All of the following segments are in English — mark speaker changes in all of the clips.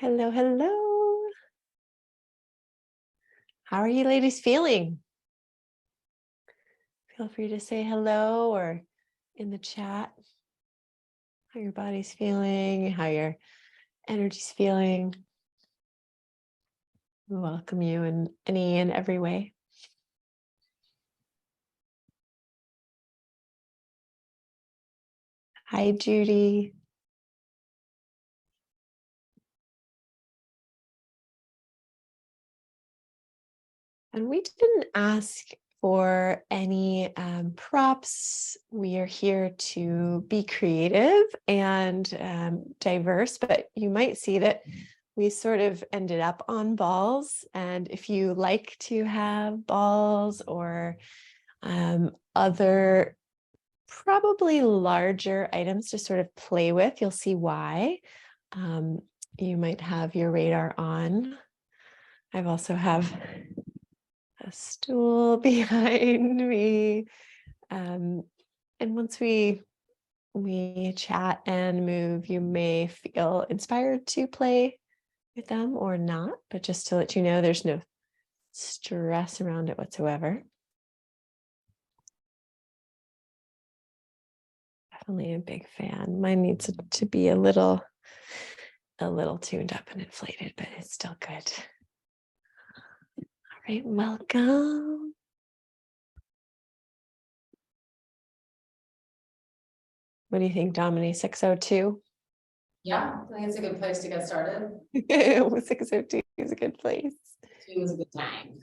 Speaker 1: Hello, hello. How are you ladies feeling? Feel free to say hello or in the chat how your body's feeling, how your energy's feeling. We welcome you in any and every way. Hi, Judy. And we didn't ask for any props. We are here to be creative and diverse, but you might see that we sort of ended up on balls. And if you like to have balls or other probably larger items to sort of play with, you'll see why. You might have your radar on. I've also have a stool behind me. And once we chat and move, you may feel inspired to play with them or not, but just to let you know, there's no stress around it whatsoever. Definitely a big fan. Mine needs to be a little tuned up and inflated, but it's still good. All right, welcome. What do you think, Domini? 602?
Speaker 2: Yeah, I think it's a good place to get started.
Speaker 1: 602 is a good place.
Speaker 2: 2 is a good time.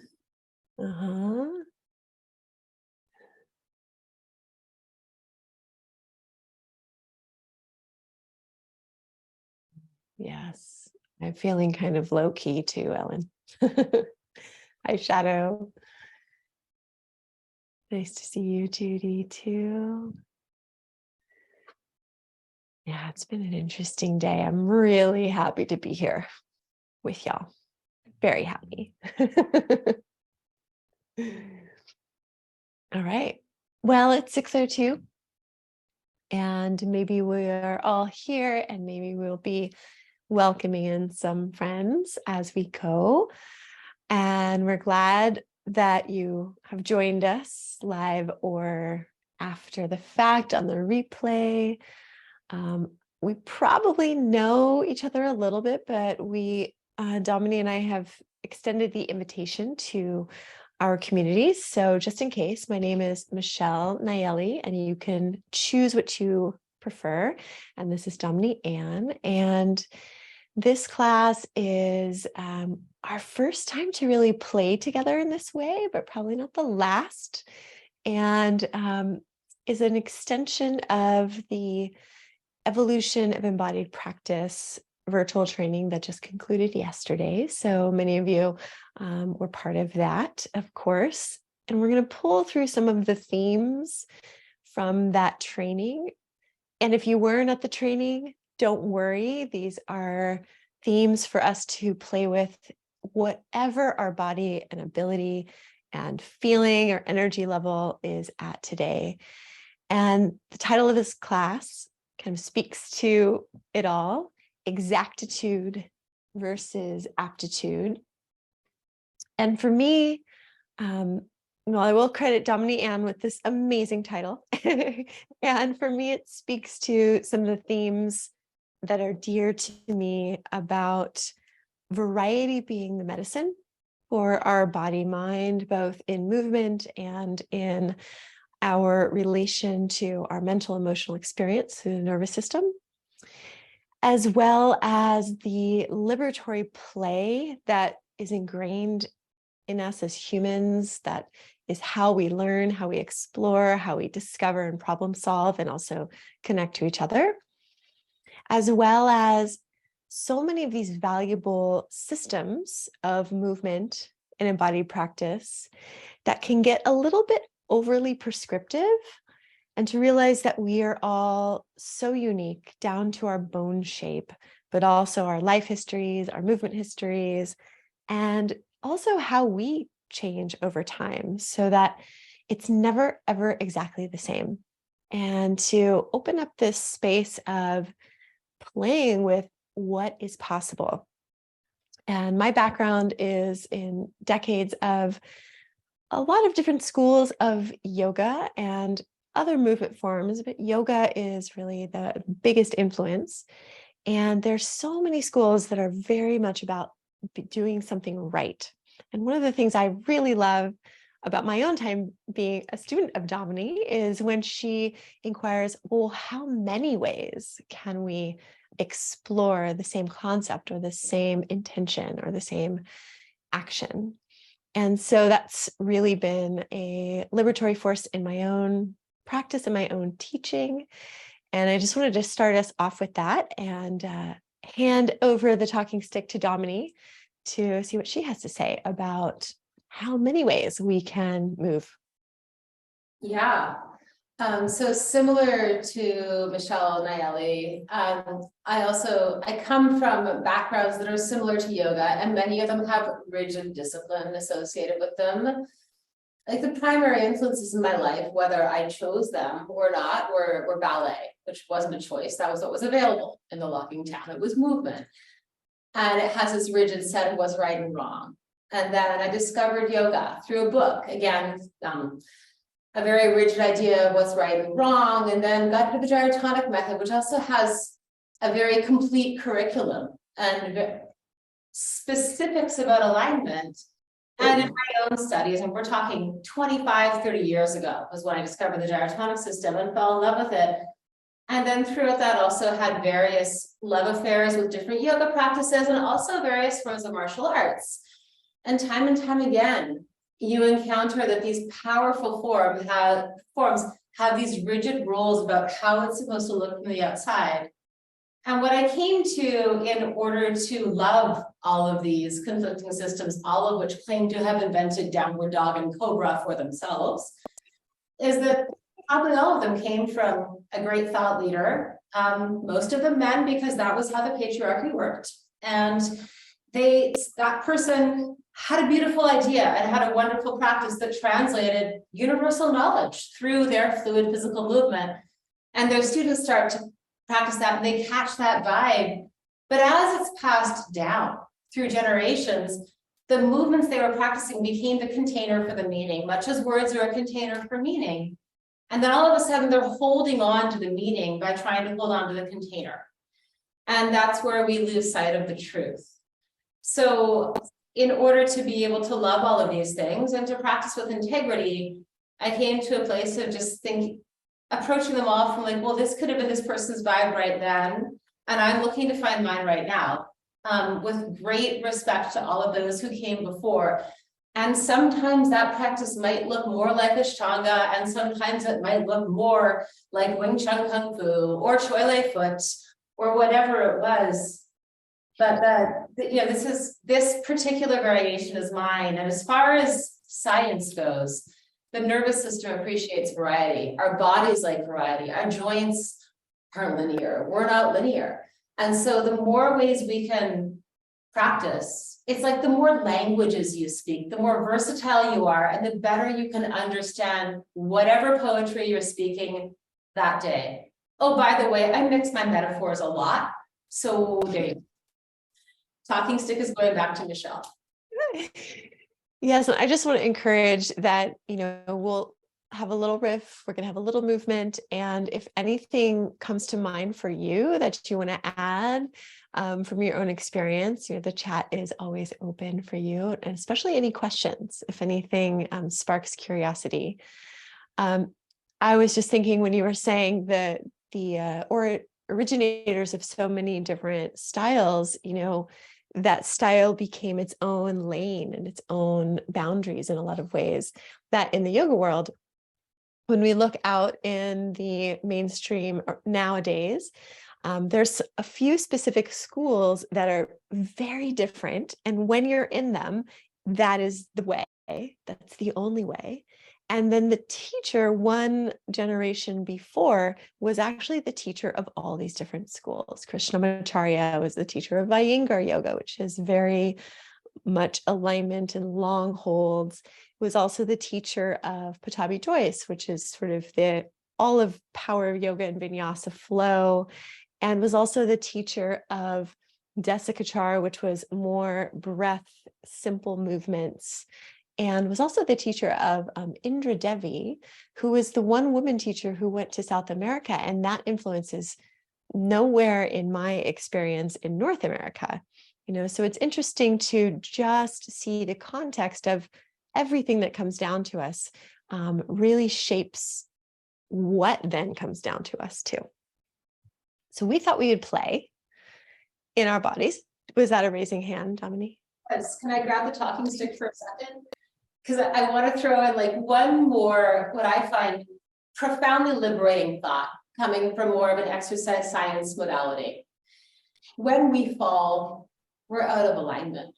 Speaker 1: Uh-huh. Yes, I'm feeling kind of low key too, Ellen. Hi, Shadow. Nice to see you, Judy, too. Yeah, it's been an interesting day. I'm really happy to be here with y'all. Very happy. All right. Well, it's 6:02. And maybe we are all here and maybe we'll be welcoming in some friends as we go. And we're glad that you have joined us live or after the fact on the replay. We probably know each other a little bit, but Domini and I have extended the invitation to our communities. So just in case, my name is Michelle Nayeli, and you can choose what you prefer. And this is Domini Ann. And this class is our first time to really play together in this way, but probably not the last. And is an extension of the Evolution of Embodied Practice virtual training that just concluded yesterday. So many of you were part of that, of course. And we're going to pull through some of the themes from that training. And if you weren't at the training, don't worry. These are themes for us to play with whatever our body and ability and feeling or energy level is at today. And the title of this class kind of speaks to it all: exactitude versus aptitude. And for me, well, I will credit Domini Ann with this amazing title. And for me, it speaks to some of the themes that are dear to me about variety being the medicine for our body mind, both in movement and in our relation to our mental emotional experience through the nervous system, as well as the liberatory play that is ingrained in us as humans. That is how we learn, how we explore, how we discover and problem solve, and also connect to each other, as well as so many of these valuable systems of movement and embodied practice that can get a little bit overly prescriptive, and to realize that we are all so unique down to our bone shape, but also our life histories, our movement histories, and also how we change over time, so that it's never, ever exactly the same. And to open up this space of playing with what is possible. And my background is in decades of a lot of different schools of yoga and other movement forms, but yoga is really the biggest influence. And there's so many schools that are very much about doing something right. And one of the things I really love about my own time being a student of Domini is when she inquires, well, how many ways can we explore the same concept or the same intention or the same action? And so that's really been a liberatory force in my own practice and my own teaching. And I just wanted to start us off with that and hand over the talking stick to Domini to see what she has to say about how many ways we can move.
Speaker 2: Yeah. So similar to Michelle Nayeli, I come from backgrounds that are similar to yoga, and many of them have rigid discipline associated with them. Like the primary influences in my life, whether I chose them or not, were ballet, which wasn't a choice. That was what was available in the walking town. It was movement. And it has this rigid set of what's right and wrong. And then I discovered yoga through a book. Again, a very rigid idea of what's right and wrong, and then got to the gyrotonic method, which also has a very complete curriculum and specifics about alignment. And in my own studies, and we're talking 25, 30 years ago, was when I discovered the gyrotonic system and fell in love with it. And then throughout that also had various love affairs with different yoga practices and also various forms of martial arts. And time again, you encounter that these powerful forms have these rigid rules about how it's supposed to look from the outside. And what I came to in order to love all of these conflicting systems, all of which claim to have invented downward dog and cobra for themselves, is that probably all of them came from a great thought leader, most of them men, because that was how the patriarchy worked. And that person had a beautiful idea and had a wonderful practice that translated universal knowledge through their fluid physical movement. And their students start to practice that and they catch that vibe. But as it's passed down through generations, the movements they were practicing became the container for the meaning, much as words are a container for meaning. And then all of a sudden they're holding on to the meaning by trying to hold on to the container. And that's where we lose sight of the truth. So in order to be able to love all of these things and to practice with integrity, I came to a place of just approaching them all from like, well, this could have been this person's vibe right then, and I'm looking to find mine right now, with great respect to all of those who came before. And sometimes that practice might look more like Ashtanga, and sometimes it might look more like Wing Chun Kung Fu or Choi Lei Foot or whatever it was. But this particular variation is mine. And as far as science goes, the nervous system appreciates variety. Our bodies like variety. Our joints aren't linear. We're not linear. And so the more ways we can practice, it's like the more languages you speak, the more versatile you are, and the better you can understand whatever poetry you're speaking that day. Oh, by the way, I mix my metaphors a lot. So there you go. Talking stick is going back to Michelle.
Speaker 1: Yes, I just want to encourage that, we'll have a little riff, we're going to have a little movement, and if anything comes to mind for you that you want to add from your own experience, the chat is always open for you, and especially any questions, if anything sparks curiosity. I was just thinking when you were saying the originators of so many different styles, that style became its own lane and its own boundaries in a lot of ways. That in the yoga world, when we look out in the mainstream nowadays, there's a few specific schools that are very different. And when you're in them, that is the way, that's the only way. And then the teacher, one generation before, was actually the teacher of all these different schools. Krishnamacharya was the teacher of Iyengar yoga, which is very much alignment and long holds. Was also the teacher of Pattabhi Jois, which is sort of all of power yoga and vinyasa flow, and was also the teacher of Desikachar, which was more breath, simple movements, and was also the teacher of Indra Devi, who was the one woman teacher who went to South America. And that influence is nowhere in my experience in North America. So it's interesting to just see the context of everything that comes down to us really shapes what then comes down to us too. So we thought we would play in our bodies. Was that a raising hand, Domini?
Speaker 2: Yes. Can I grab the talking stick for a second? Because I want to throw in like one more, what I find profoundly liberating thought coming from more of an exercise science modality. When we fall, we're out of alignment,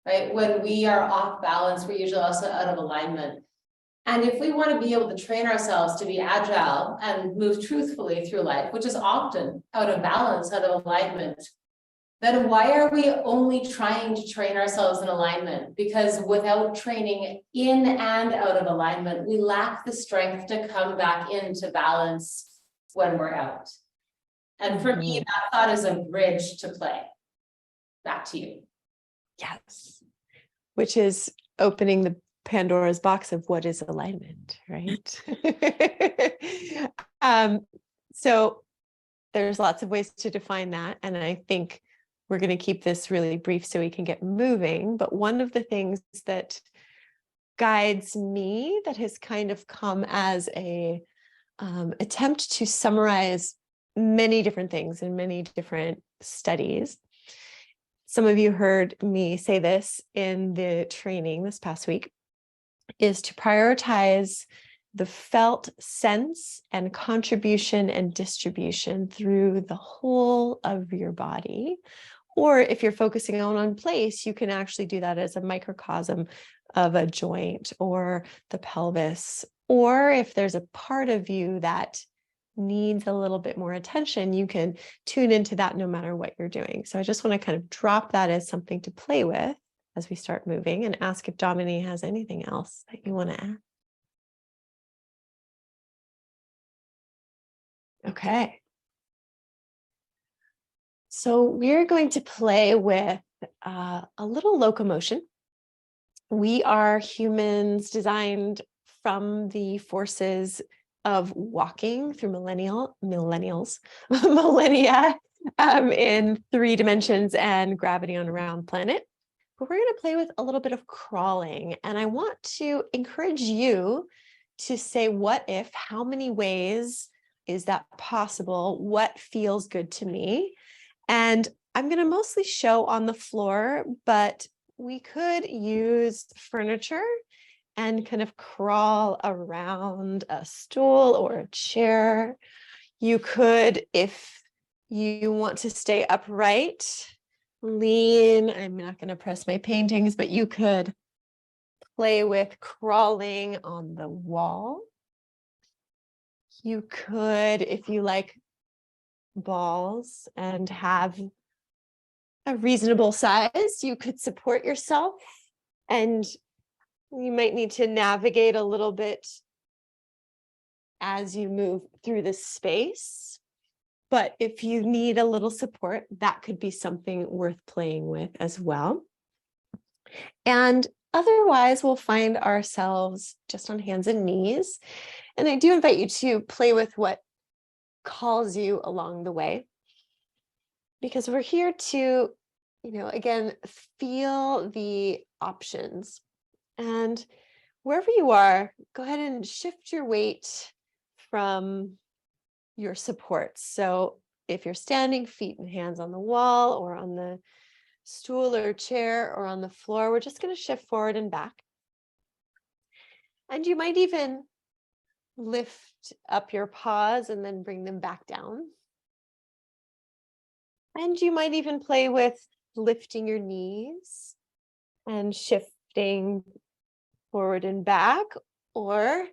Speaker 2: right? When we are off balance, we're usually also out of alignment. And if we want to be able to train ourselves to be agile and move truthfully through life, which is often out of balance, out of alignment, then why are we only trying to train ourselves in alignment? Because without training in and out of alignment, we lack the strength to come back into balance when we're out. And for me, that thought is a bridge to play. Back to you.
Speaker 1: Yes. Which is opening the Pandora's box of what is alignment, right? So there's lots of ways to define that. And I think we're going to keep this really brief so we can get moving. But one of the things that guides me that has kind of come as a attempt to summarize many different things in many different studies. Some of you heard me say this in the training this past week, is to prioritize the felt sense and contribution and distribution through the whole of your body. Or if you're focusing on one place, you can actually do that as a microcosm of a joint or the pelvis. Or if there's a part of you that needs a little bit more attention, you can tune into that no matter what you're doing. So I just want to kind of drop that as something to play with as we start moving, and ask if Domini has anything else that you want to add. Okay. So we're going to play with a little locomotion. We are humans designed from the forces of walking through millennia in 3 dimensions and gravity on a round planet. But we're going to play with a little bit of crawling. And I want to encourage you to say, what if, how many ways is that possible? What feels good to me? And I'm going to mostly show on the floor, but we could use furniture and kind of crawl around a stool or a chair. You could, if you want to stay upright, lean. I'm not going to press my paintings, but you could play with crawling on the wall. You could, if you like balls and have a reasonable size, you could support yourself, and you might need to navigate a little bit as you move through the space. But if you need a little support, that could be something worth playing with as well. And otherwise, we'll find ourselves just on hands and knees. And I do invite you to play with what calls you along the way, because we're here to, again, feel the options. And wherever you are, go ahead and shift your weight from your supports. So if you're standing, feet and hands on the wall or on the stool or chair or on the floor, we're just going to shift forward and back. And you might even lift up your paws and then bring them back down. And you might even play with lifting your knees and shifting forward and back, or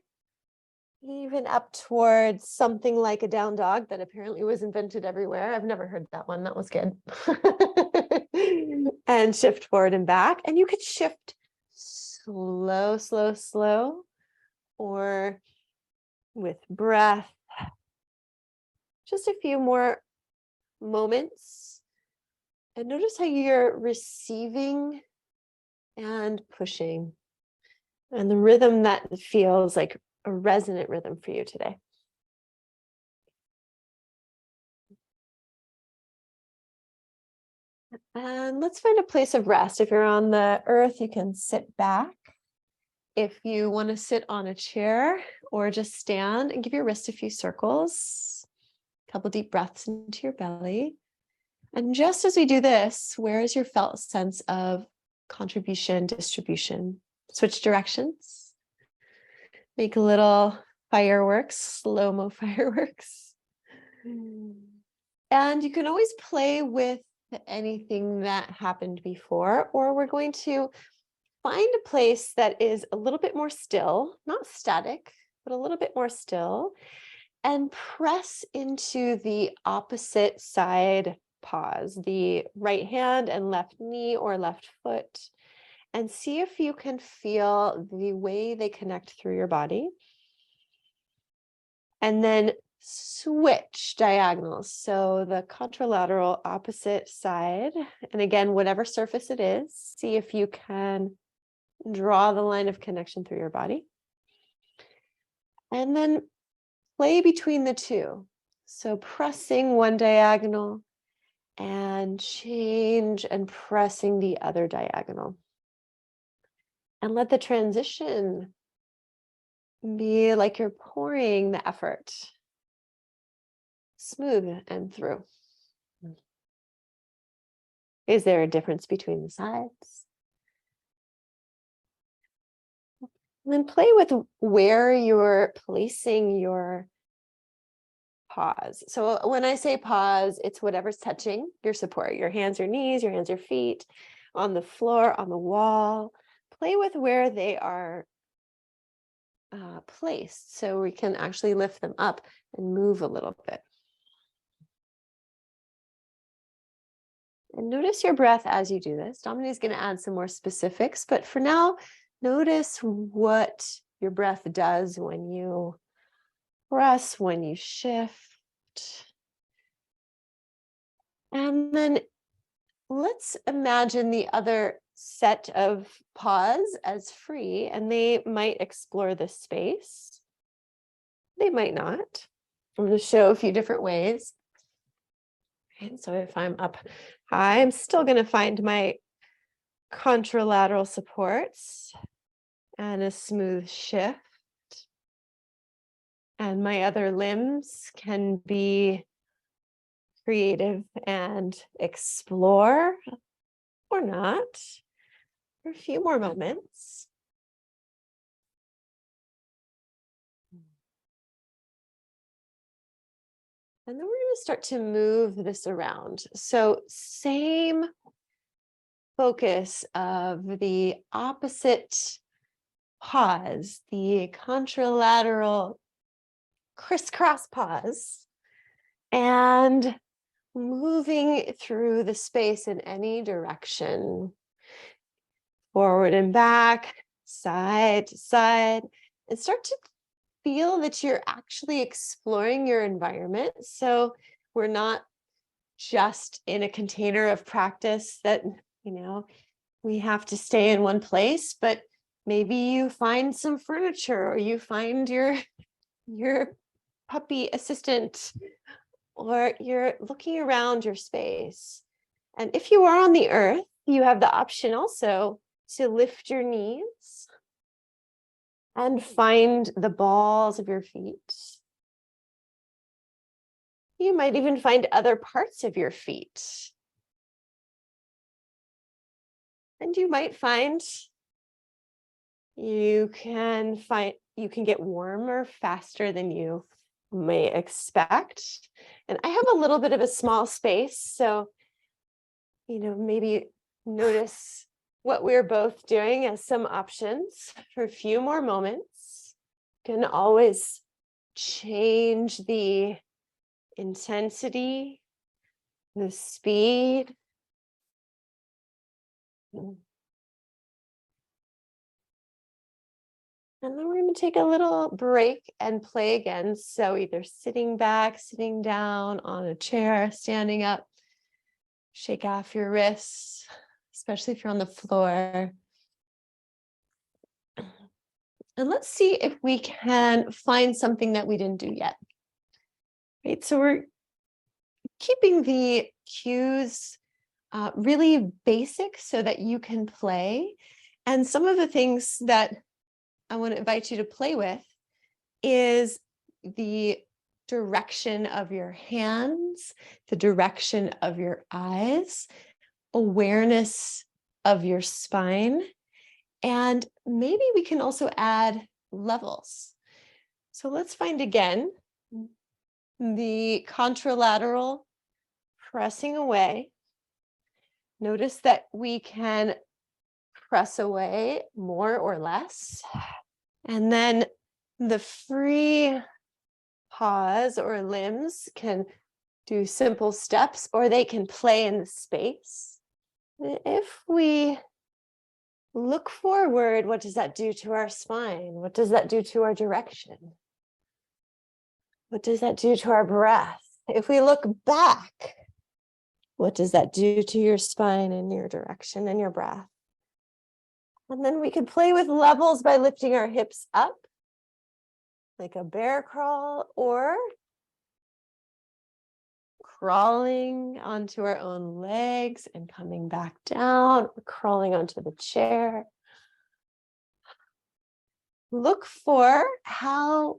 Speaker 1: even up towards something like a down dog that apparently was invented everywhere. I've never heard that one. That was good. And shift forward and back. And you could shift slow, slow, slow, or with breath. Just a few more moments And notice how you're receiving and pushing, and the rhythm that feels like a resonant rhythm for you today. And let's find a place of rest. If you're on the earth, you can sit back. If you want to sit on a chair or just stand and give your wrist a few circles, a couple deep breaths into your belly. And just as we do this, where is your felt sense of contribution, distribution? Switch directions. Make a little fireworks, slow-mo fireworks. And you can always play with anything that happened before, or we're going to find a place that is a little bit more still, not static, but a little bit more still, and press into the opposite side pause, the right hand and left knee or left foot, and see if you can feel the way they connect through your body. And then switch diagonals. So the contralateral opposite side. And again, whatever surface it is, see if you can draw the line of connection through your body. And then play between the two. So pressing one diagonal and change and pressing the other diagonal. And let the transition be like you're pouring the effort. Smooth and through. Is there a difference between the sides? And then play with where you're placing your pause. So when I say pause, it's whatever's touching your support, your hands, your knees, your hands, your feet, on the floor, on the wall. Play with where they are placed so we can actually lift them up and move a little bit. And notice your breath as you do this. Domini is going to add some more specifics, but for now, notice what your breath does when you press, when you shift. And then let's imagine the other set of pause as free, and they might explore this space. They might not. I'm going to show a few different ways. And so if I'm up high, I'm still going to find my contralateral supports and a smooth shift. And my other limbs can be creative and explore or not for a few more moments. And then we're going to start to move this around. So same focus of the opposite pause, the contralateral crisscross pause, and moving through the space in any direction, forward and back, side to side, and start to feel that you're actually exploring your environment. So we're not just in a container of practice that, we have to stay in one place, but maybe you find some furniture or you find your puppy assistant, or you're looking around your space. And if you are on the earth, you have the option also to lift your knees and find the balls of your feet. You might even find other parts of your feet. And you might find you can get warmer faster than you may expect. And I have a little bit of a small space, so maybe notice what we're both doing as some options for a few more moments. You can always change the intensity, the speed. And then we're going to take a little break and play again. So either sitting back, sitting down, on a chair, standing up. Shake off your wrists, especially if you're on the floor. And let's see if we can find something that we didn't do yet. Right, so we're keeping the cues really basic so that you can play. And some of the things that I want to invite you to play with is the direction of your hands, the direction of your eyes, awareness of your spine, and maybe we can also add levels. So let's find again the contralateral pressing away. Notice that we can press away more or less. And then the free paws or limbs can do simple steps, or they can play in the space. If we look forward, what does that do to our spine? What does that do to our direction? What does that do to our breath? If we look back, what does that do to your spine and your direction and your breath? And then we could play with levels by lifting our hips up, like a bear crawl, or crawling onto our own legs and coming back down, or crawling onto the chair. Look for how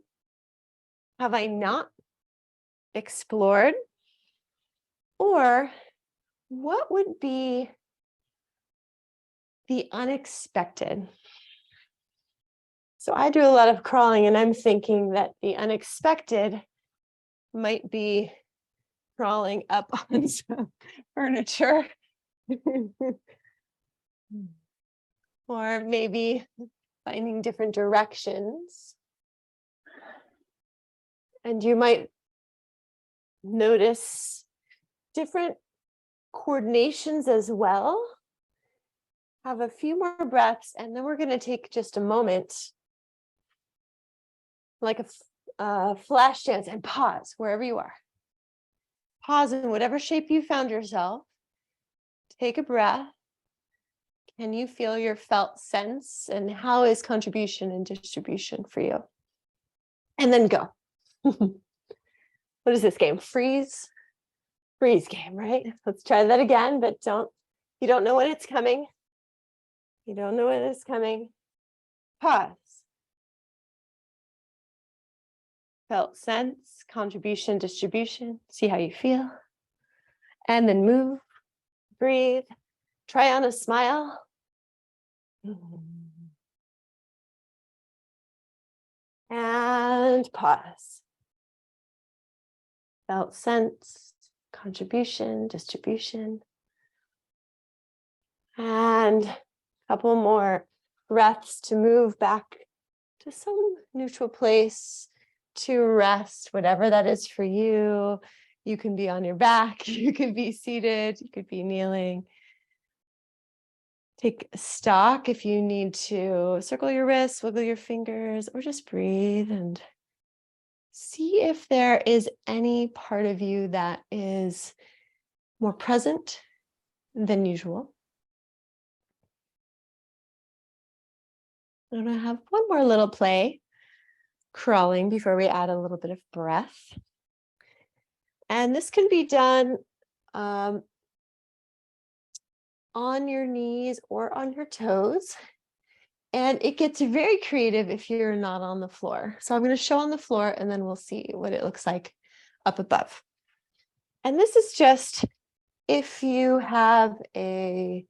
Speaker 1: have I not explored, or what would be the unexpected. So I do a lot of crawling, and I'm thinking that the unexpected might be crawling up on some furniture. Or maybe finding different directions. And you might notice different coordinations as well. Have a few more breaths, and then we're going to take just a moment, like a flash dance, and pause wherever you are. Pause in whatever shape you found yourself. Take a breath. Can you feel your felt sense, and how is contribution and distribution for you? And then go. What is this game? Freeze game, right? Let's try that again, but you don't know when it's coming. You don't know when it's coming. Pause. Felt sense, contribution, distribution. See how you feel. And then move, breathe, try on a smile. And pause. Felt sense, contribution, distribution. And a couple more breaths to move back to some neutral place to rest, whatever that is for you. You can be on your back, you can be seated, you could be kneeling. Take stock if you need to circle your wrists, wiggle your fingers, or just breathe and see if there is any part of you that is more present than usual. I'm going to have one more little play, crawling, before we add a little bit of breath. And this can be done on your knees or on your toes. And it gets very creative if you're not on the floor. So I'm going to show on the floor, and then we'll see what it looks like up above. And this is just if you have a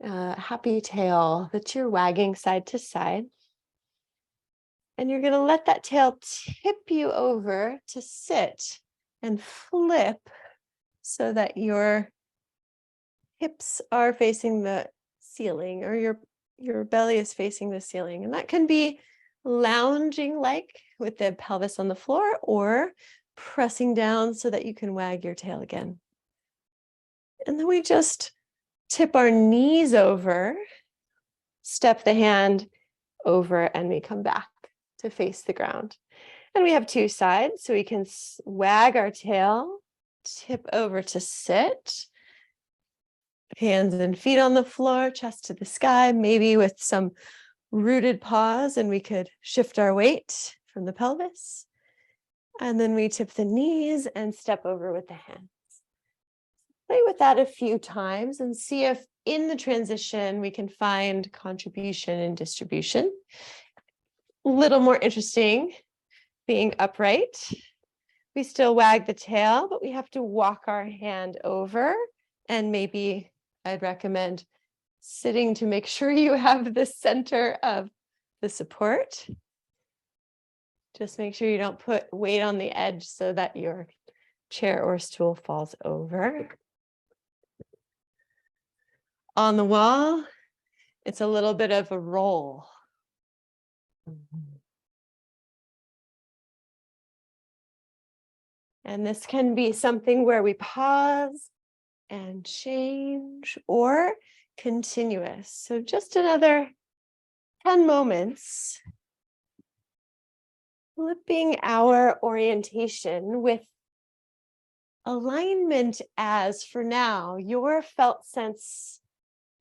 Speaker 1: happy tail that you're wagging side to side. And you're going to let that tail tip you over to sit and flip so that your hips are facing the ceiling, or your belly is facing the ceiling. And that can be lounging like with the pelvis on the floor, or pressing down so that you can wag your tail again. And then we just tip our knees over, step the hand over, and we come back to face the ground. And we have two sides, so we can wag our tail, tip over to sit, Hands and feet on the floor, chest to the sky, maybe with some rooted paws, and we could shift our weight from the pelvis. And then we tip the knees and step over with the hands. Play with that a few times and see if in the transition we can find contribution and distribution. A little more interesting being upright. We still wag the tail, but we have to walk our hand over, and maybe I'd recommend sitting to make sure you have the center of the support. Just make sure you don't put weight on the edge so that your chair or stool falls over. On the wall, it's a little bit of a roll. And this can be something where we pause and change, or continuous. So just another 10 moments, flipping our orientation with alignment as, for now, your felt sense,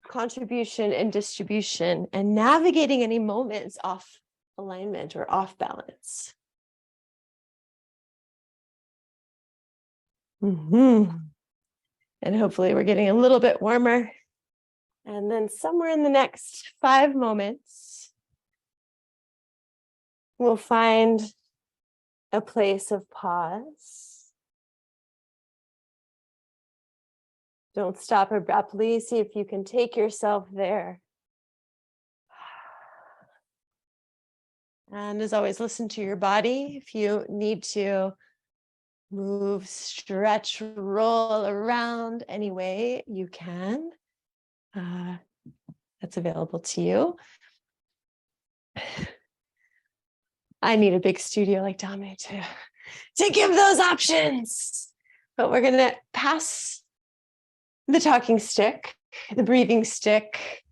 Speaker 1: contribution and distribution, and navigating any moments off alignment or off balance. And hopefully we're getting a little bit warmer. And then somewhere in the next 5 moments, we'll find a place of pause. Don't stop abruptly. See if you can take yourself there. And as always, listen to your body. If you need to move, stretch, roll around any way you can, that's available to you. I need a big studio like Domini to give those options. But we're going to pass the talking stick, the breathing stick,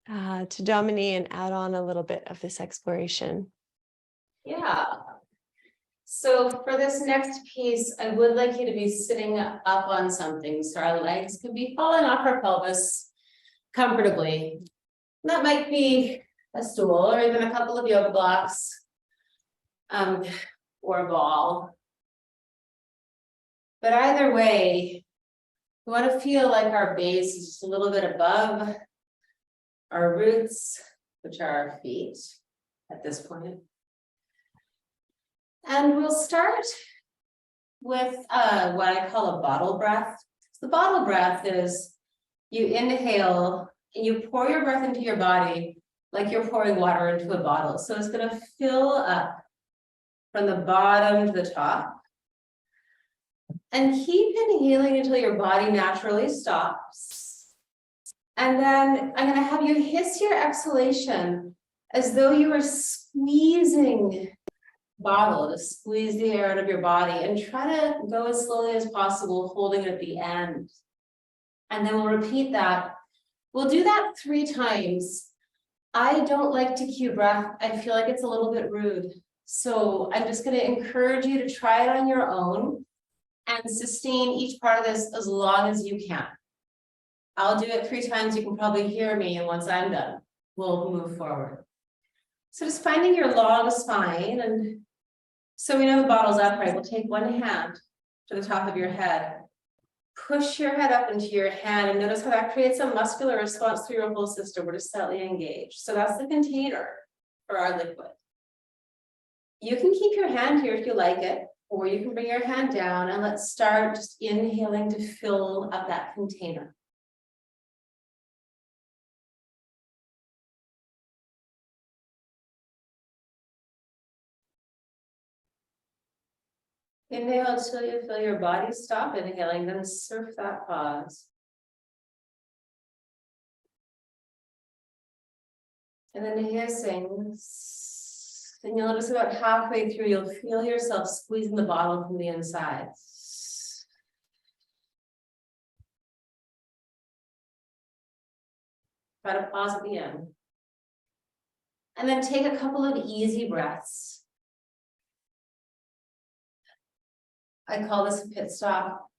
Speaker 1: to Domini and add on a little bit of this exploration.
Speaker 2: Yeah. So for this next piece, I would like you to be sitting up on something so our legs can be falling off our pelvis comfortably. That might be a stool or even a couple of yoga blocks, or a ball. But either way, we want to feel like our base is just a little bit above our roots, which are our feet at this point. And we'll start with what I call a bottle breath. So the bottle breath is you inhale and you pour your breath into your body like you're pouring water into a bottle. So it's going to fill up from the bottom to the top. And keep inhaling until your body naturally stops. And then I'm going to have you hiss your exhalation as though you were squeezing bottle to squeeze the air out of your body, and try to go as slowly as possible, holding it at the end. And then we'll repeat that. We'll do that 3 times. I don't like to cue breath. I feel like it's a little bit rude. So I'm just going to encourage you to try it on your own and sustain each part of this as long as you can. I'll do it 3 times. You can probably hear me, and once I'm done, we'll move forward. So just finding your long spine, and so we know the bottle's upright. We'll take one hand to the top of your head, push your head up into your hand, and notice how that creates a muscular response through your whole system. We're just slightly engaged. So that's the container for our liquid. You can keep your hand here if you like it, or you can bring your hand down, and let's start just inhaling to fill up that container. Inhale until you feel your body stop inhaling, then surf that pause. And then hissing. And you'll notice about halfway through, you'll feel yourself squeezing the bottle from the inside. Try to pause at the end. And then take a couple of easy breaths. I call this a pit stop.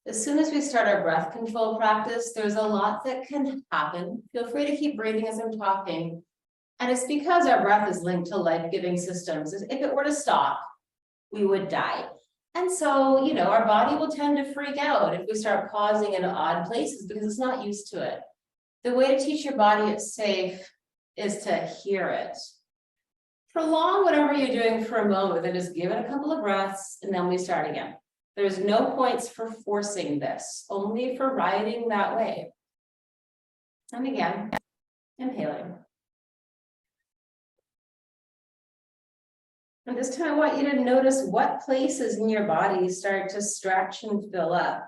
Speaker 2: As soon as we start our breath control practice, there's a lot that can happen. Feel free to keep breathing as I'm talking. And it's because our breath is linked to life-giving systems. If it were to stop, we would die. And so, you know, our body will tend to freak out if we start pausing in odd places because it's not used to it. The way to teach your body it's safe is to hear it. Prolong whatever you're doing for a moment and just give it a couple of breaths and then we start again. There's no points for forcing this, only for riding that wave. And again, inhaling. And this time I want you to notice what places in your body start to stretch and fill up.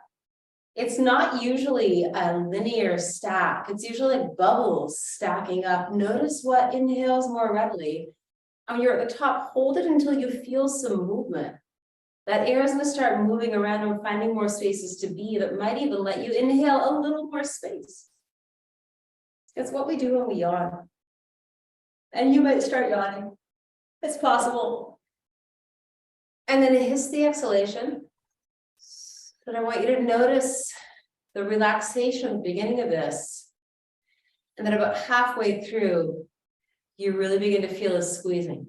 Speaker 2: It's not usually a linear stack. It's usually bubbles stacking up. Notice what inhales more readily. When you're at the top, hold it until you feel some movement. That air is going to start moving around and finding more spaces to be that might even let you inhale a little more space. It's what we do when we yawn. And you might start yawning. It's possible. And then hiss the exhalation. But I want you to notice the relaxation beginning of this. And then about halfway through, you really begin to feel a squeezing.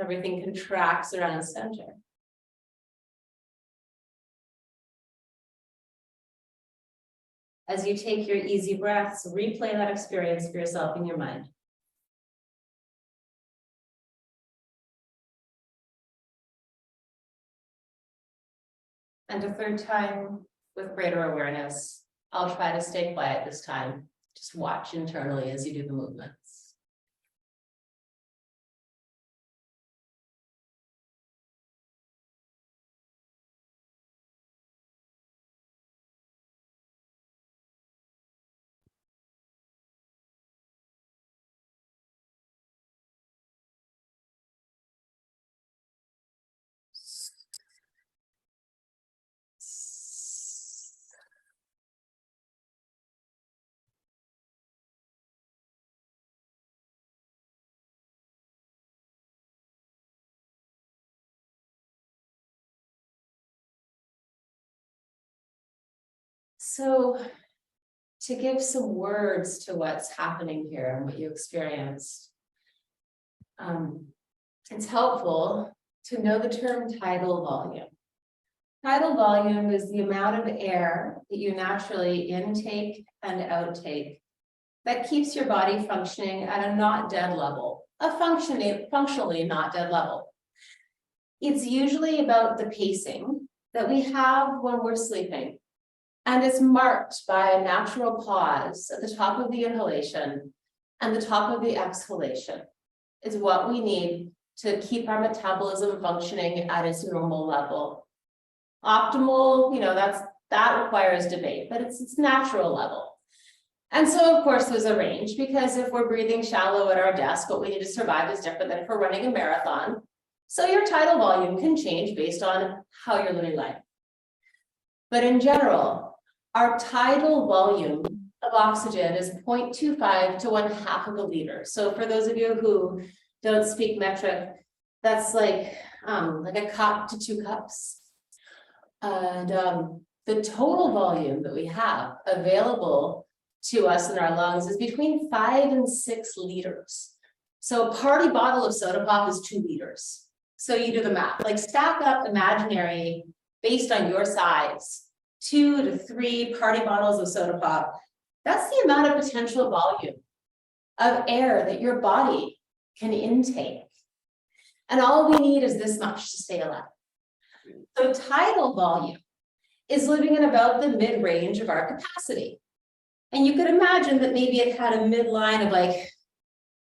Speaker 2: Everything contracts around the center. As you take your easy breaths, replay that experience for yourself in your mind. And a third time with greater awareness, I'll try to stay quiet this time. Just watch internally as you do the movements. So to give some words to what's happening here and what you experienced, it's helpful to know the term tidal volume. Tidal volume is the amount of air that you naturally intake and outtake that keeps your body functioning at a not dead level, a functionally not dead level. It's usually about the pacing that we have when we're sleeping. And it's marked by a natural pause at the top of the inhalation and the top of the exhalation is what we need to keep our metabolism functioning at its normal level. Optimal, you know, that requires debate, but it's natural level. And so, of course, there's a range because if we're breathing shallow at our desk, what we need to survive is different than if we're running a marathon. So your tidal volume can change based on how you're living life. But in general, our tidal volume of oxygen is 0.25 to 1/2 of a liter. So for those of you who don't speak metric, that's like a cup to 2 cups. And the total volume that we have available to us in our lungs is between 5 and 6 liters. So a party bottle of soda pop is 2 liters. So you do the math, like stack up imaginary based on your size. 2 to 3 party bottles of soda pop. That's the amount of potential volume of air that your body can intake. And all we need is this much to stay alive. So tidal volume is living in about the mid-range of our capacity. And you could imagine that maybe it had a midline of like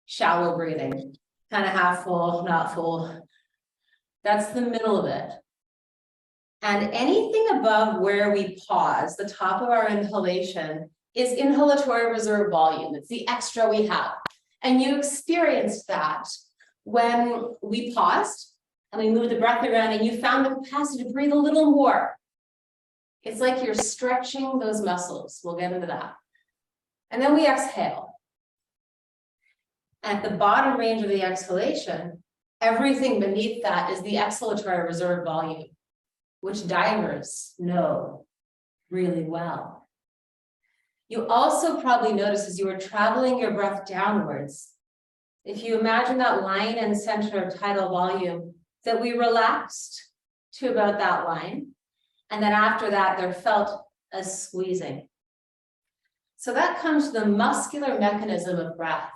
Speaker 2: shallow breathing, kind of half full, not full. That's the middle of it. And anything above where we pause, the top of our inhalation, is inhalatory reserve volume. It's the extra we have. And you experienced that when we paused and we moved the breath around and you found the capacity to breathe a little more. It's like you're stretching those muscles. We'll get into that. And then we exhale. At the bottom range of the exhalation, everything beneath that is the exhalatory reserve volume. which divers know really well. You also probably noticed as you were traveling your breath downwards, if you imagine that line and center of tidal volume, that we relaxed to about that line. And then after that, there felt a squeezing. So that comes to the muscular mechanism of breath,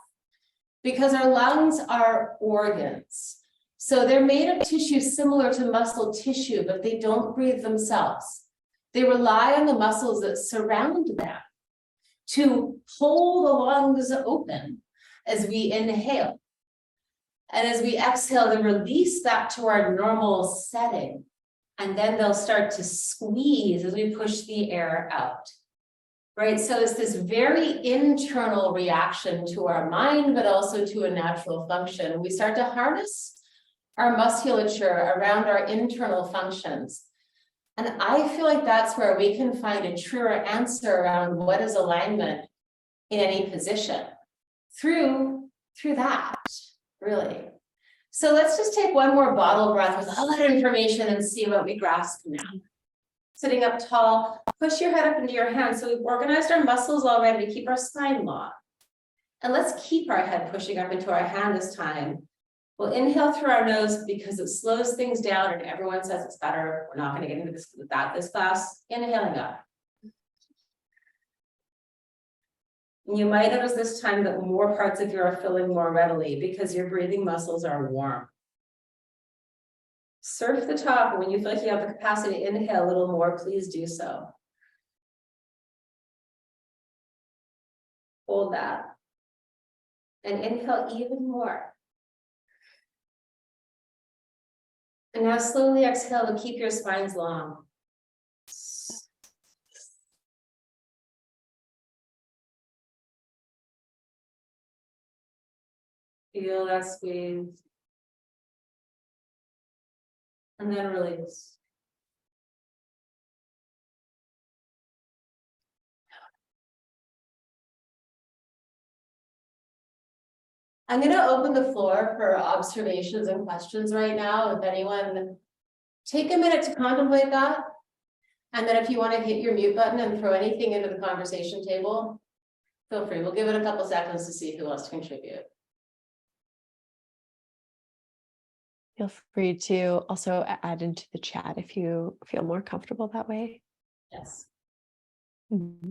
Speaker 2: because our lungs are organs. So they're made of tissue similar to muscle tissue, but they don't breathe themselves. They rely on the muscles that surround them to hold the lungs open as we inhale. And as we exhale, they release back to our normal setting. And then they'll start to squeeze as we push the air out. Right? So it's this very internal reaction to our mind, but also to a natural function. We start to harness our musculature around our internal functions. And I feel like that's where we can find a truer answer around what is alignment in any position through that, really. So let's just take one more bottle breath with all that information and see what we grasp now. Sitting up tall, push your head up into your hands. So we've organized our muscles already to keep our spine long. And let's keep our head pushing up into our hand this time. We'll inhale through our nose because it slows things down and everyone says it's better. We're not going to get into this class. Inhaling up. And you might notice this time that more parts of you are filling more readily because your breathing muscles are warm. Surf the top, and when you feel like you have the capacity to inhale a little more, please do so. Hold that. And inhale even more. And now slowly exhale to keep your spines long. Feel that squeeze. And then release. I'm going to open the floor for observations and questions right now. If anyone, take a minute to contemplate that. And then if you want to hit your mute button and throw anything into the conversation table, feel free. We'll give it a couple seconds to see who wants to contribute.
Speaker 1: Feel free to also add into the chat if you feel more comfortable that way.
Speaker 2: Yes.
Speaker 1: Mm-hmm.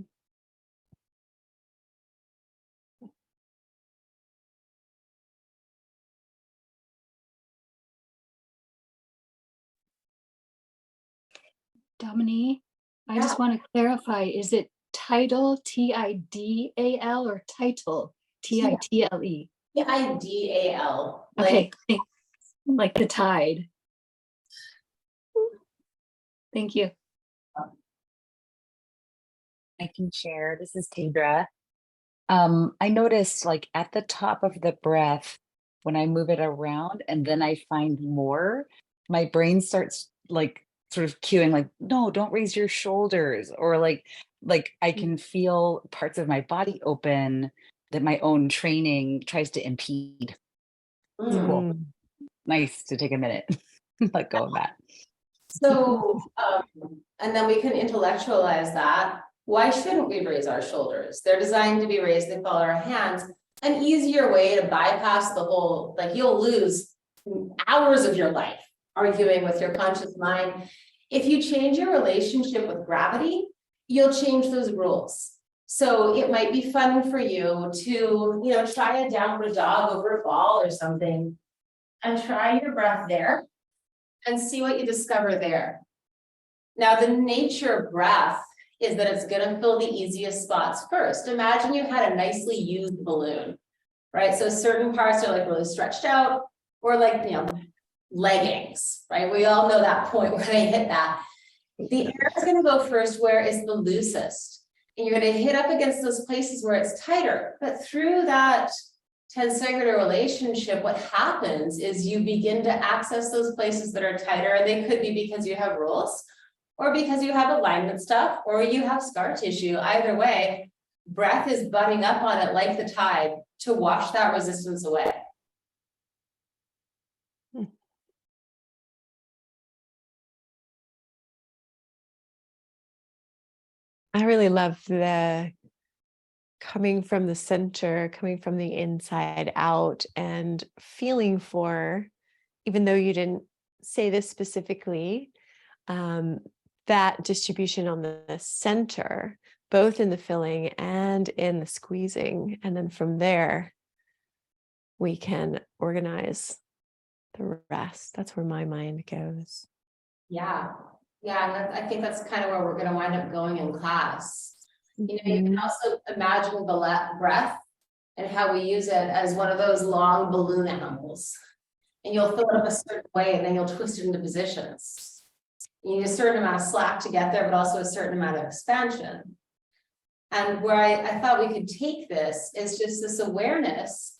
Speaker 3: Domini, I just want to clarify, is it tidal, T-I-D-A-L, or title, T-I-T-L-E?
Speaker 2: T-I-D-A-L.
Speaker 3: Okay, thanks. Like the tide. Thank you.
Speaker 4: I can share. This is Tidra. I noticed like at the top of the breath, when I move it around and then I find more, my brain starts like sort of cueing like, no, don't raise your shoulders, or like I can feel parts of my body open that my own training tries to impede. It's cool. Nice to take a minute, let go of that.
Speaker 2: So, and then we can intellectualize that. Why shouldn't we raise our shoulders? They're designed to be raised. They follow our hands. An easier way to bypass the whole, like you'll lose hours of your life arguing with your conscious mind. If you change your relationship with gravity, you'll change those rules. So it might be fun for you to, try a downward dog over a ball or something and try your breath there and see what you discover there. Now, the nature of breath is that it's going to fill the easiest spots first. Imagine you had a nicely used balloon, right? So certain parts are like really stretched out, or like, leggings, right? We all know that point where they hit that. The air is going to go first where it's the loosest. And you're going to hit up against those places where it's tighter. But through that tensegrity relationship, what happens is you begin to access those places that are tighter. And they could be because you have rules, or because you have alignment stuff, or you have scar tissue. Either way, breath is butting up on it like the tide to wash that resistance away.
Speaker 1: I really love the coming from the center, coming from the inside out, and feeling for, even though you didn't say this specifically, um, that distribution on the center, both in the filling and in the squeezing. And then from there, we can organize the rest. That's where my mind goes.
Speaker 2: Yeah, yeah, and I think that's kind of where we're gonna wind up going in class. You know, you can also imagine the breath and how we use it as one of those long balloon animals. And you'll fill it up a certain way and then you'll twist it into positions. You need a certain amount of slack to get there, but also a certain amount of expansion. And where I thought we could take this is just this awareness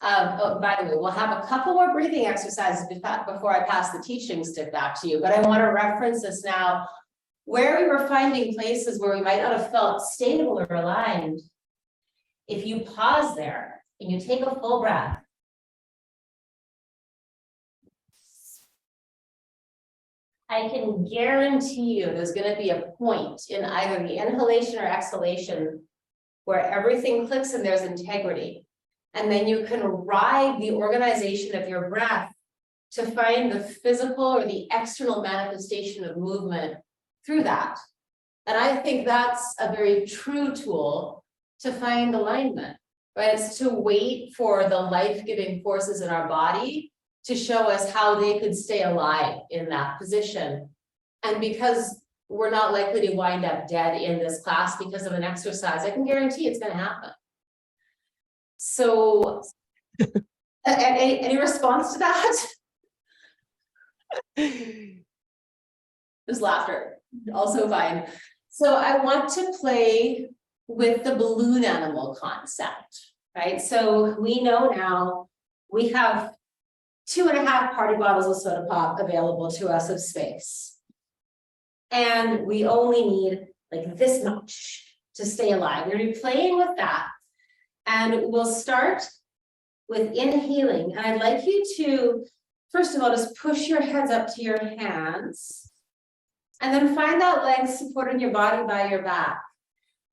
Speaker 2: of, oh, by the way, we'll have a couple more breathing exercises before I pass the teaching stick back to you, but I want to reference this now. Where we were finding places where we might not have felt stable or aligned, if you pause there and you take a full breath, I can guarantee you there's going to be a point in either the inhalation or exhalation where everything clicks and there's integrity. And then you can ride the organization of your breath to find the physical or the external manifestation of movement through that. And I think that's a very true tool to find alignment, right? It's to wait for the life-giving forces in our body to show us how they could stay alive in that position. And because we're not likely to wind up dead in this class because of an exercise, I can guarantee it's going to happen. So, any response to that? There's laughter, also fine. So I want to play with the balloon animal concept, right? So we know now we have 2.5 party bottles of soda pop available to us of space. And we only need like this much to stay alive. We're gonna be playing with that. And we'll start with inhaling. And I'd like you to, first of all, just push your heads up to your hands. And then find that length supporting your body by your back.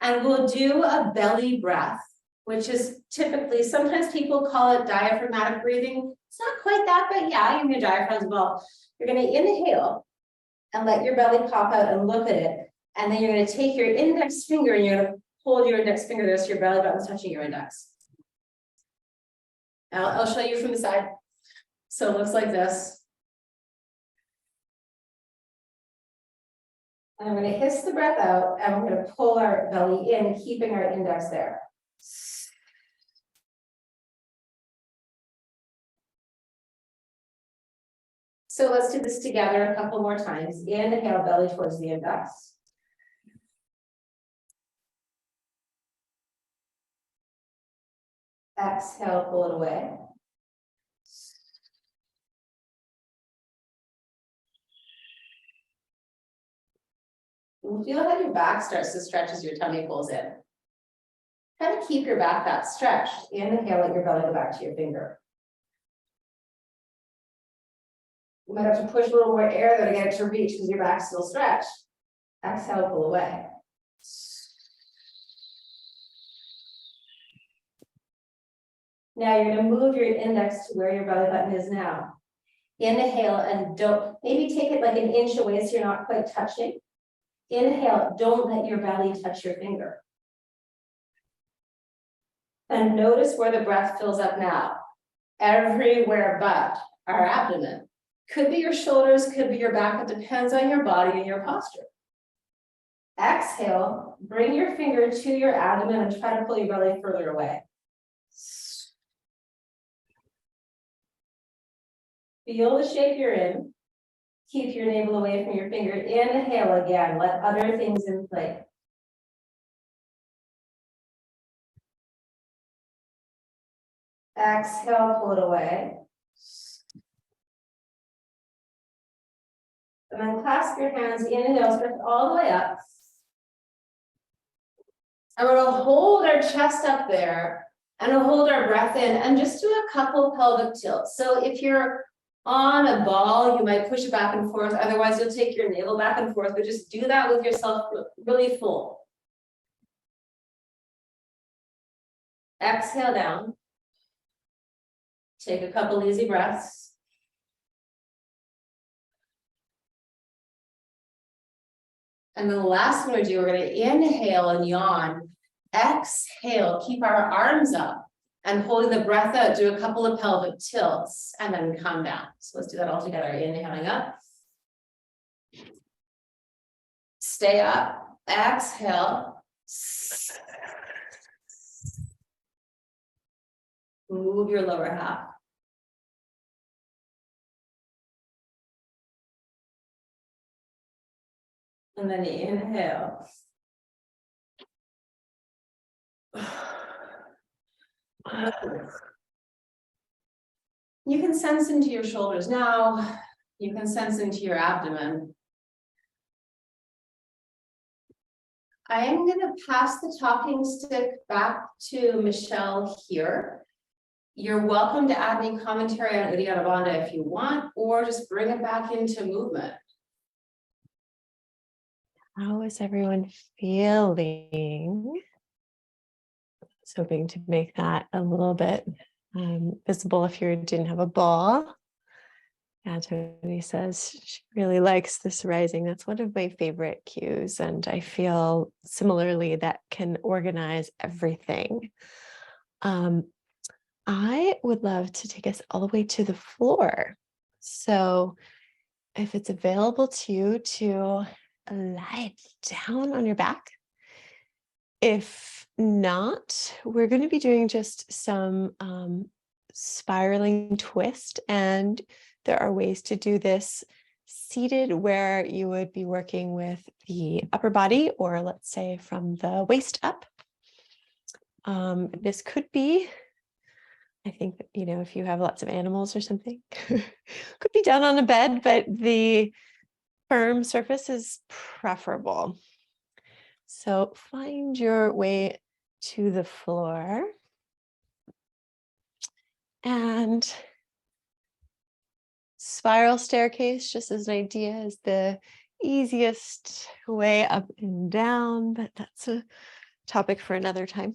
Speaker 2: And we'll do a belly breath, which is typically, sometimes people call it diaphragmatic breathing. It's not quite that, but yeah, your diaphragm's involved. You're going to inhale and let your belly pop out and look at it. And then you're going to take your index finger and you're going to hold your index finger there so your belly button's touching your index. Now I'll show you from the side. So it looks like this. And I'm going to hiss the breath out and we're going to pull our belly in, keeping our index there. So let's do this together a couple more times. Inhale, belly towards the index. Exhale, pull it away. You feel how your back starts to stretch as your tummy pulls in. Try to keep your back fat stretched. Inhale, let your belly go back to your finger. You might have to push a little more air though to get it to reach because your back's still stretched. Exhale, pull away. Now you're going to move your index to where your belly button is now. Inhale and don't, maybe take it like an inch away so you're not quite touching. Inhale, don't let your belly touch your finger. And notice where the breath fills up now. Everywhere but our abdomen. Could be your shoulders, could be your back. It depends on your body and your posture. Exhale, bring your finger to your abdomen and try to pull your belly further away. Feel the shape you're in. Keep your navel away from your finger. Inhale again. Let other things in play. Exhale, pull it away. And then clasp your hands. Inhale, stretch all the way up. And we're going to hold our chest up there and we'll hold our breath in and just do a couple pelvic tilts. So if you're on a ball, you might push it back and forth. Otherwise, you'll take your navel back and forth, but just do that with yourself really full. Exhale down. Take a couple easy breaths. And then the last one we do, we're going to inhale and yawn. Exhale, keep our arms up and holding the breath out, do a couple of pelvic tilts and then come down. So let's do that all together. Inhaling up. Stay up. Exhale. Move your lower half. And then inhale. You can sense into your shoulders now. You can sense into your abdomen. I am going to pass the talking stick back to Michelle here. You're welcome to add any commentary on Uddiyana Bandha if you want, or just bring it back into movement.
Speaker 1: How is everyone feeling? I was hoping to make that a little bit visible if you didn't have a ball. Yeah, Tony says she really likes this rising. That's one of my favorite cues. And I feel similarly that can organize everything. I would love to take us all the way to the floor. So if it's available to you to lie down on your back. If not, we're going to be doing just some spiraling twist, and there are ways to do this seated where you would be working with the upper body, or let's say from the waist up. This could be, I think, if you have lots of animals or something, could be down on a bed, but the firm surface is preferable. So find your way to the floor and spiral staircase, just as an idea, is the easiest way up and down, but that's a topic for another time.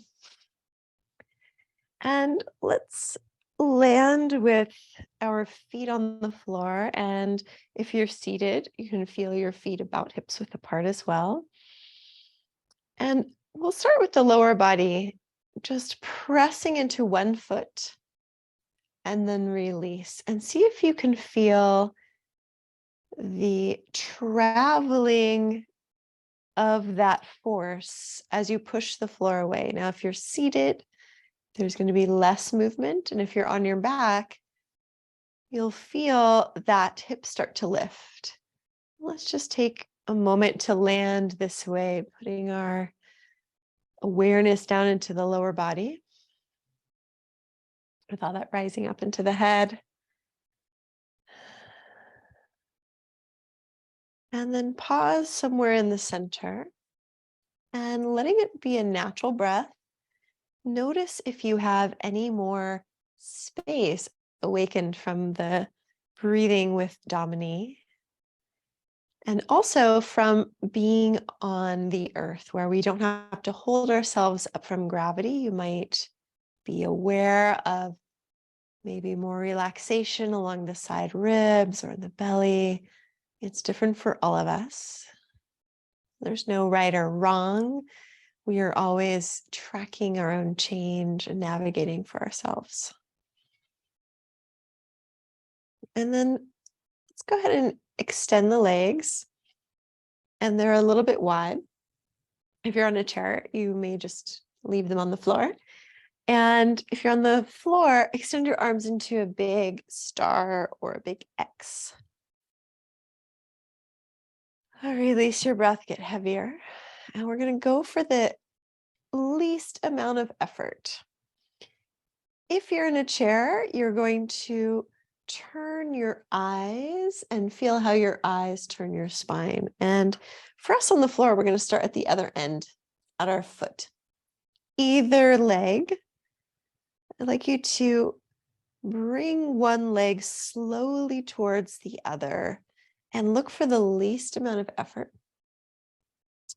Speaker 1: And let's land with our feet on the floor. And if you're seated, you can feel your feet about hips width apart as well. And we'll start with the lower body, just pressing into one foot and then release, and see if you can feel the traveling of that force as you push the floor away. Now, if you're seated, there's going to be less movement. And if you're on your back, you'll feel that hip start to lift. Let's just take a moment to land this way, putting our awareness down into the lower body with all that rising up into the head. And then pause somewhere in the center and letting it be a natural breath. Notice if you have any more space awakened from the breathing with Domini. And also from being on the earth, where we don't have to hold ourselves up from gravity. You might be aware of maybe more relaxation along the side ribs or in the belly. It's different for all of us. There's no right or wrong. We are always tracking our own change and navigating for ourselves. And then let's go ahead and extend the legs. And they're a little bit wide. If you're on a chair, you may just leave them on the floor. And if you're on the floor, extend your arms into a big star or a big X. Release your breath, get heavier. And we're going to go for the least amount of effort. If you're in a chair, you're going to turn your eyes and feel how your eyes turn your spine. And for us on the floor, we're going to start at the other end, at our foot. Either leg, I'd like you to bring one leg slowly towards the other and look for the least amount of effort.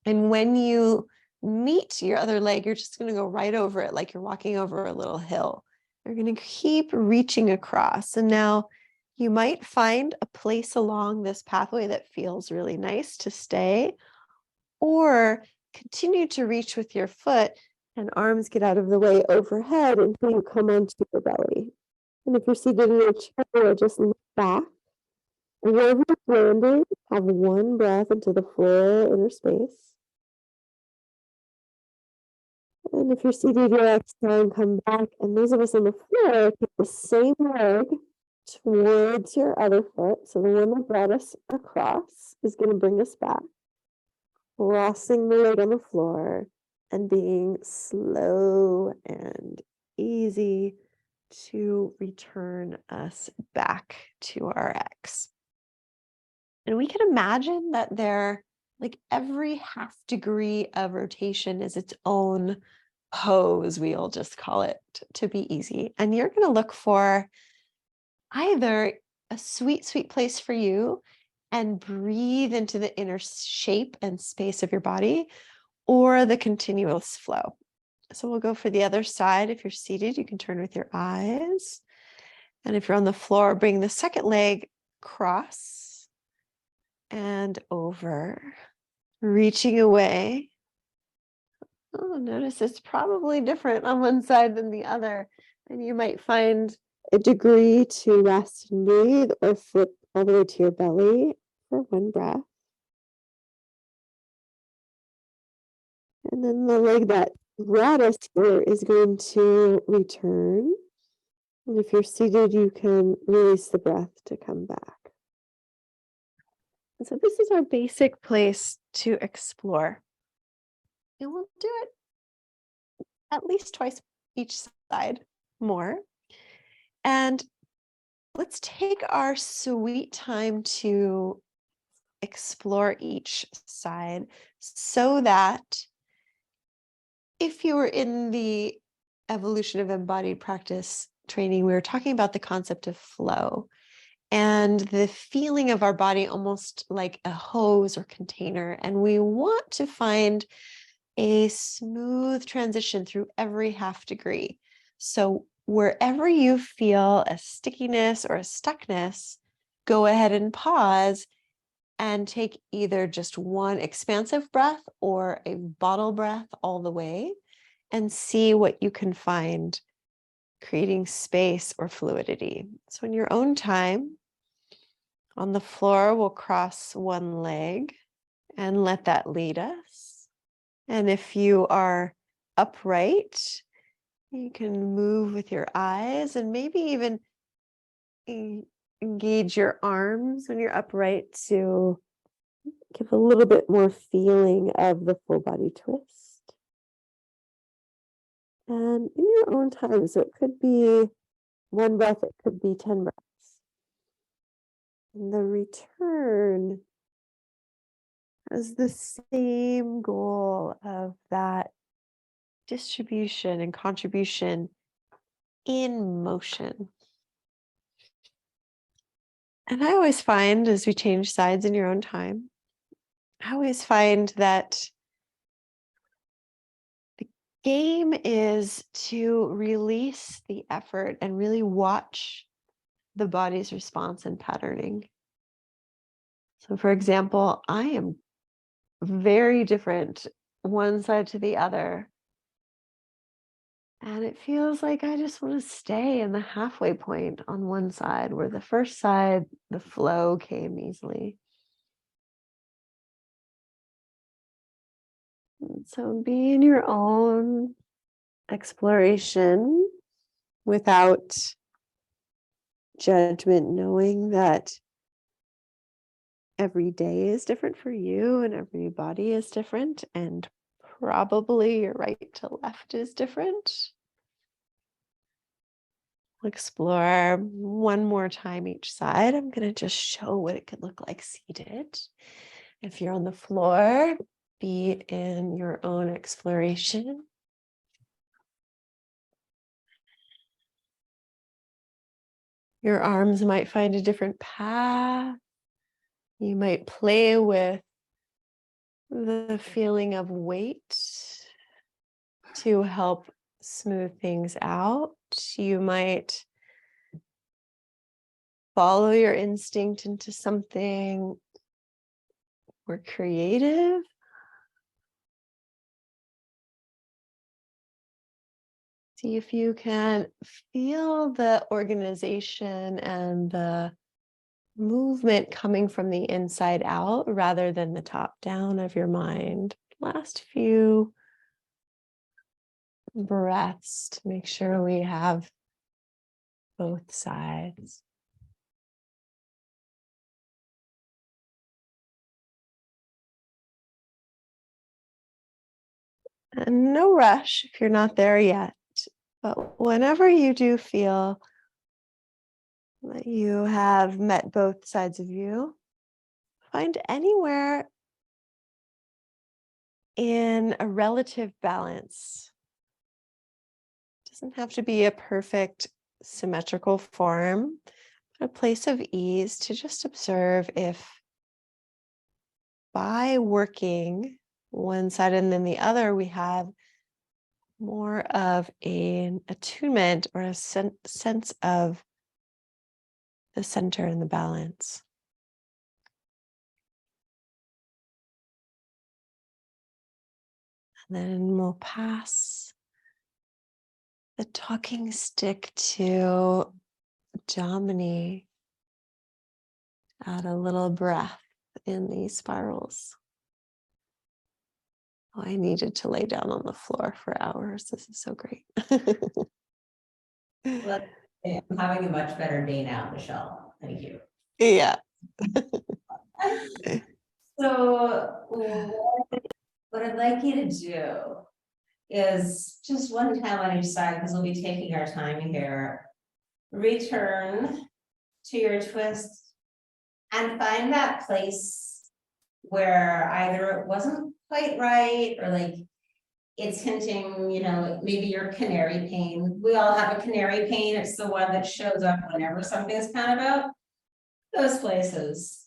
Speaker 1: And when you meet your other leg, you're just going to go right over it like you're walking over a little hill. You're going to keep reaching across. And now you might find a place along this pathway that feels really nice to stay, or continue to reach with your foot and arms get out of the way overhead until you come onto your belly. And if you're seated in a chair, just look back. And wherever you're landing, have one breath into the floor inner space. And if you're seated, you'll exhale and come back. And those of us on the floor, take the same leg towards your other foot. So the one that brought us across is going to bring us back. Crossing the leg on the floor and being slow and easy to return us back to our X. And we can imagine that like every half degree of rotation is its own pose, we'll just call it to be easy. And you're going to look for either a sweet, sweet place for you and breathe into the inner shape and space of your body, or the continuous flow. So we'll go for the other side. If you're seated, you can turn with your eyes. And if you're on the floor, bring the second leg cross and over, reaching away. Oh, notice it's probably different on one side than the other. And you might find a degree to rest and breathe, or flip all the way to your belly for one breath. And then the leg that brought us here is going to return. And if you're seated, you can release the breath to come back. And so this is our basic place to explore. And we'll do it at least twice each side, more. And let's take our sweet time to explore each side, so that if you were in the evolution of embodied practice training, we were talking about the concept of flow and the feeling of our body almost like a hose or container. And we want to find a smooth transition through every half degree. So wherever you feel a stickiness or a stuckness, go ahead and pause and take either just one expansive breath or a bottle breath all the way, and see what you can find, creating space or fluidity. So in your own time, on the floor, we'll cross one leg and let that lead us. And if you are upright, you can move with your eyes and maybe even engage your arms when you're upright to give a little bit more feeling of the full body twist. And in your own time, so it could be one breath, it could be 10 breaths. And the return has the same goal of that distribution and contribution in motion. And I always find, as we change sides in your own time, I always find that the game is to release the effort and really watch the body's response and patterning. So for example, I am very different one side to the other. And it feels like I just want to stay in the halfway point on one side, where the first side, the flow came easily. And so be in your own exploration without judgment, knowing that every day is different for you and every body is different, and probably your right to left is different. We'll explore one more time each side. I'm going to just show what it could look like seated. If you're on the floor, be in your own exploration. Your arms might find a different path. You might play with the feeling of weight to help smooth things out. You might follow your instinct into something more creative. See if you can feel the organization and the movement coming from the inside out rather than the top down of your mind. Last few breaths to make sure we have both sides. And no rush if you're not there yet, but whenever you do feel that you have met both sides of you, find anywhere in a relative balance. It doesn't have to be a perfect symmetrical form, but a place of ease to just observe if by working one side and then the other, we have more of an attunement or a sense of the center and the balance. And then we'll pass the talking stick to Domini. Add a little breath in these spirals. Oh, I needed to lay down on the floor for hours. This is so great.
Speaker 5: Well, I'm having a much better day now, Michelle. Thank you.
Speaker 1: Yeah.
Speaker 5: So what I'd like you to do is just one time on each side, because we'll be taking our time here. Return to your twist and find that place where either it wasn't quite right or like it's hinting, you know, maybe your canary pane. We all have a canary pane. It's the one that shows up whenever something's kind of out. Those places.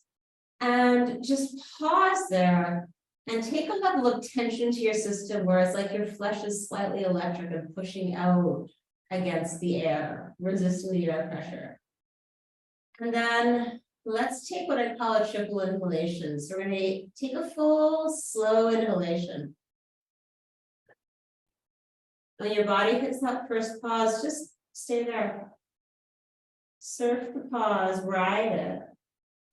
Speaker 5: And just pause there and take a level of tension to your system where it's like your flesh is slightly electric and pushing out against the air, resisting the air pressure. And then let's take what I call a triple inhalation. So we're going to take a full, slow inhalation. When your body hits that first pause, just stay there. Surf the pause, ride it.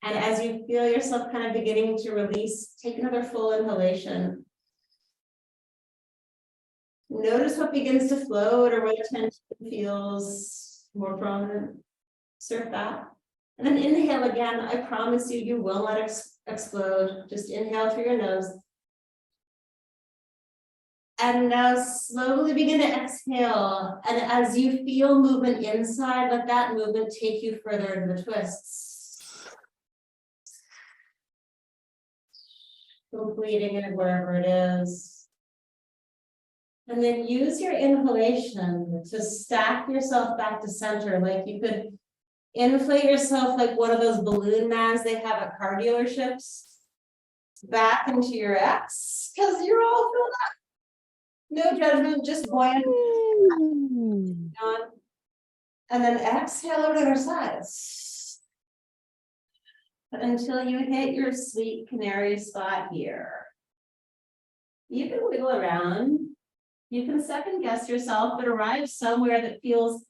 Speaker 5: And as you feel yourself kind of beginning to release, take another full inhalation. Notice what begins to float or what tension feels more prominent. Surf that. And then inhale again. I promise you, you will not explode. Just inhale through your nose. And now slowly begin to exhale. And as you feel movement inside, let that movement take you further into the twists. Completing it wherever it is. And then use your inhalation to stack yourself back to center. Like you could inflate yourself like one of those balloon mans they have at car dealerships. Back into your X, because you're all filled up. No judgment, just buoyant. And then exhale over to the other side. Until you hit your sweet canary spot here. You can wiggle around. You can second guess yourself, but arrive somewhere that feels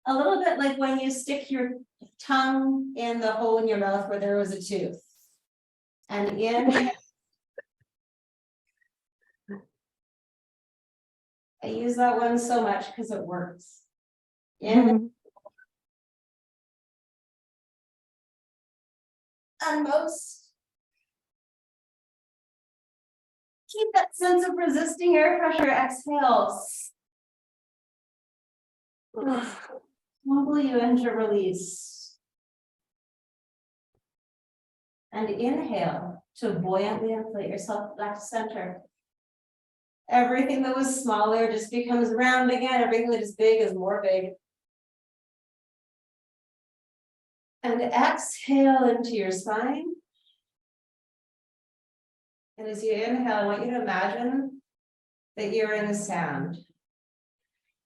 Speaker 5: a little bit like when you stick your tongue in the hole in your mouth where there was a tooth. And in. I use that one so much because it works. In. And most. Keep that sense of resisting air pressure. Exhale. Will you enter release? And inhale to buoyantly inflate yourself back to center. Everything that was smaller just becomes round again. Everything that is big is more big. And exhale into your spine. And as you inhale, I want you to imagine that you're in the sound.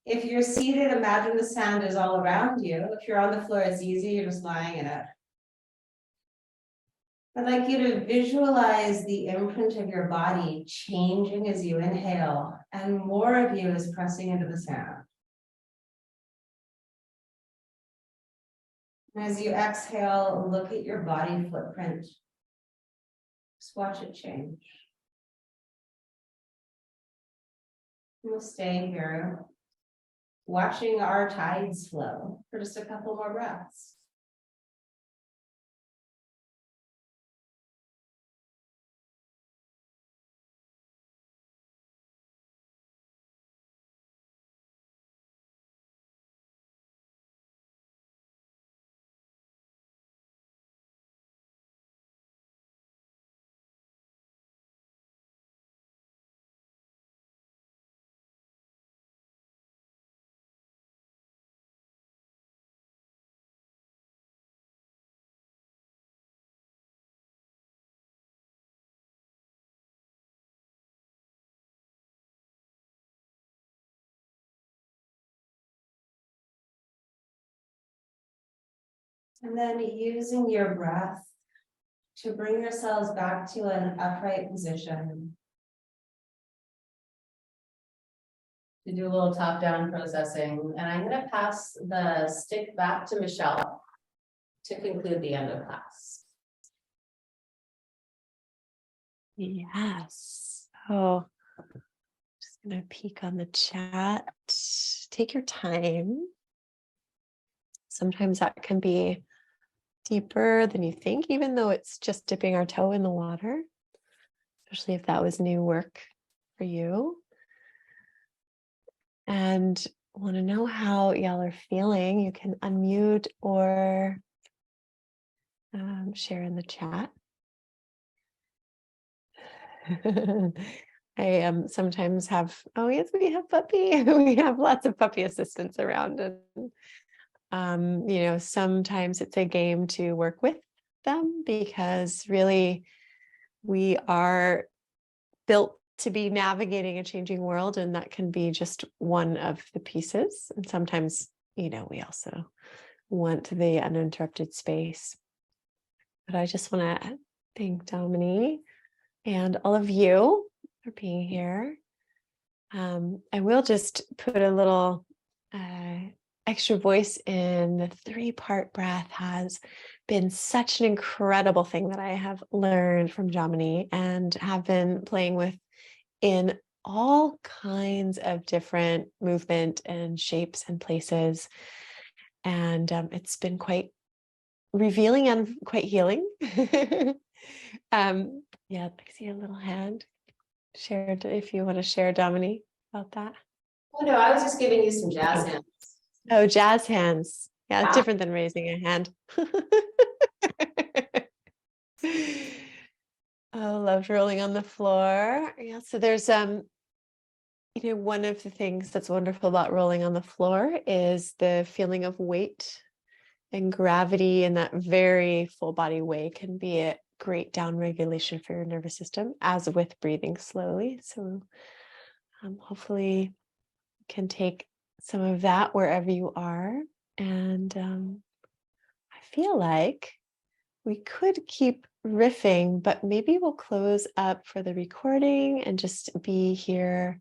Speaker 5: If you're seated, imagine the sound is all around you. If you're on the floor, it's easy, you're just lying in it. I'd like you to visualize the imprint of your body changing as you inhale, and more of you is pressing into the sound. As you exhale, look at your body footprint. Just watch it change. We'll stay here, watching our tides flow for just a couple more breaths. And then using your breath to bring yourselves back to an upright position. To do a little top-down processing, and I'm going to pass the stick back to Michelle to conclude the end of class.
Speaker 1: Yes. Oh, just gonna peek on the chat. Take your time. Sometimes that can be deeper than you think, even though it's just dipping our toe in the water, especially if that was new work for you. And want to know how y'all are feeling. You can unmute or share in the chat. I sometimes have, oh yes, we have puppy. We have lots of puppy assistants around, and you know, sometimes it's a game to work with them because really we are built to be navigating a changing world, and that can be just one of the pieces. And sometimes, you know, we also want the uninterrupted space. But I just want to thank Domini and all of you for being here. I will just put a little extra voice in. The 3-part breath has been such an incredible thing that I have learned from Domini and have been playing with in all kinds of different movement and shapes and places. And it's been quite revealing and quite healing. Yeah, I see a little hand shared. If you want to share, Domini, about that.
Speaker 2: Oh no, I was just giving you some jazz hands.
Speaker 1: Oh, jazz hands. Yeah,
Speaker 2: Yeah.
Speaker 1: different than raising a hand. Oh, loved rolling on the floor. Yeah, so there's you know, one of the things that's wonderful about rolling on the floor is the feeling of weight and gravity in that very full body way can be a great down regulation for your nervous system, as with breathing slowly. So hopefully you can take some of that wherever you are. And I feel like we could keep riffing, but maybe we'll close up for the recording and just be here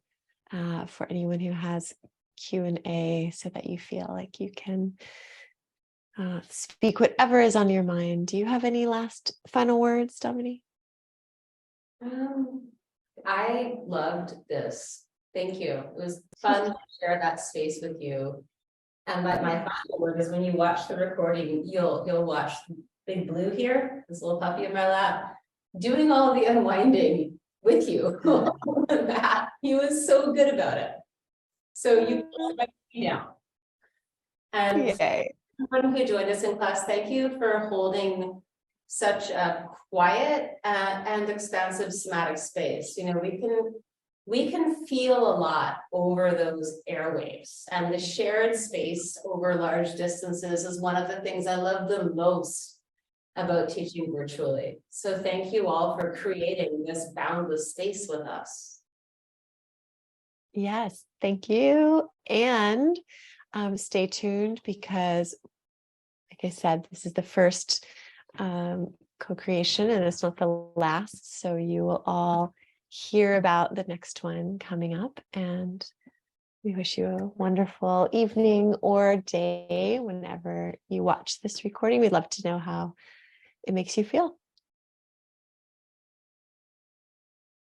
Speaker 1: for anyone who has Q&A so that you feel like you can speak whatever is on your mind. Do you have any last final words, Domini?
Speaker 2: I loved this. Thank you. It was fun to share that space with you. And my final word is when you watch the recording, you'll watch Big Blue here, this little puppy in my lap, doing all the unwinding with you. That he was so good about it. So you put me down. And
Speaker 1: Yay.
Speaker 2: everyone who joined us in class, thank you for holding such a quiet and expansive somatic space. You know, we can feel a lot over those airwaves, and the shared space over large distances is one of the things I love the most about teaching virtually. So thank you all for creating this boundless space with us.
Speaker 1: Yes, thank you. And stay tuned because, like I said, this is the first co-creation and it's not the last. So you will all hear about the next one coming up. And we wish you a wonderful evening or day whenever you watch this recording. We'd love to know how it makes you feel.